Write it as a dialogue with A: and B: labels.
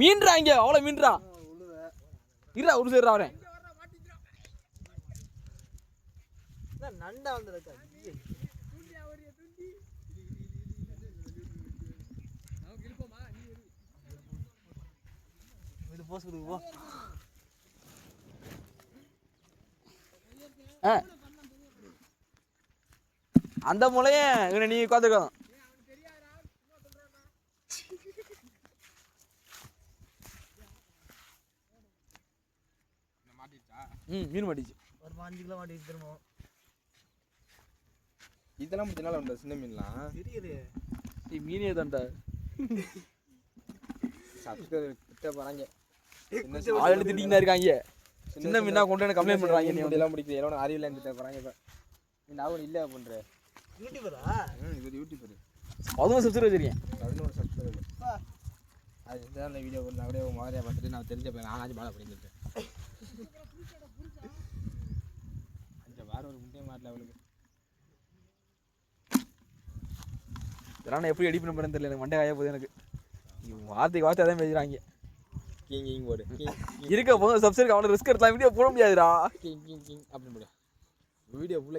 A: மீன்றா இங்க அவ்வளோ மீன்றா இருடா ஒரு சேர்றா வரேன்
B: நண்டா வந்துருக்கா இது போஸ் கொடுக்கு போ
A: அந்த முளைய இவனை நீ உட்காந்துக்கோ மீன் மாட்டிச்சு
B: ஒரு 5 கிலோ மாட்டிச்சு திரும்ப
C: இதெல்லாம் முத்தினால உண்டா சின்ன மீன்லாம்
B: தெரியுது
A: நீ மீனே தான்டா
C: கிட்ட போறாங்க
A: ஆள் திட்டிங்கன்னா இருக்காங்க சின்ன மீனா கொண்டு வந்து கம்ப்ளைண்ட் பண்றாங்க நீ
C: எல்லாம் முடிக்குது எல்லாம் அறிவில இருந்துட்டு போறாங்க இப்ப நீ நான் இல்ல பண்ற
B: யூடியூபரா
C: இது யூடியூபர்
A: அதுவும் சப்ஸ்கிரைப் வச்சிருக்கேன்
C: 11 சப்ஸ்கிரைபர் அது இந்த வீடியோ பண்ண அப்படியே மாதிரியா பார்த்துட்டு நான் தெரிஞ்ச பையன் நானாச்சும் பாட பண்ணிட்டேன் அந்த வேற ஒரு முட்டை மாட்டல அவளுக்கு
A: இதெல்லாம் நான் எப்படி எடிட் பண்ண போறேன்னு தெரியல எனக்கு மண்டை காய போகுது எனக்கு வார்த்தைக்கு வார்த்தை அதான் பேசுறாங்க
C: கிங் போடு
A: இருக்க போதும் சப்ஸ்கிரைப் அவனுக்கு ரிஸ்க் எடுக்கலாம் வீடியோ போட முடியாதுடா
C: கிங் அப்படின்னு போடு வீடியோ ஃபுல்லாக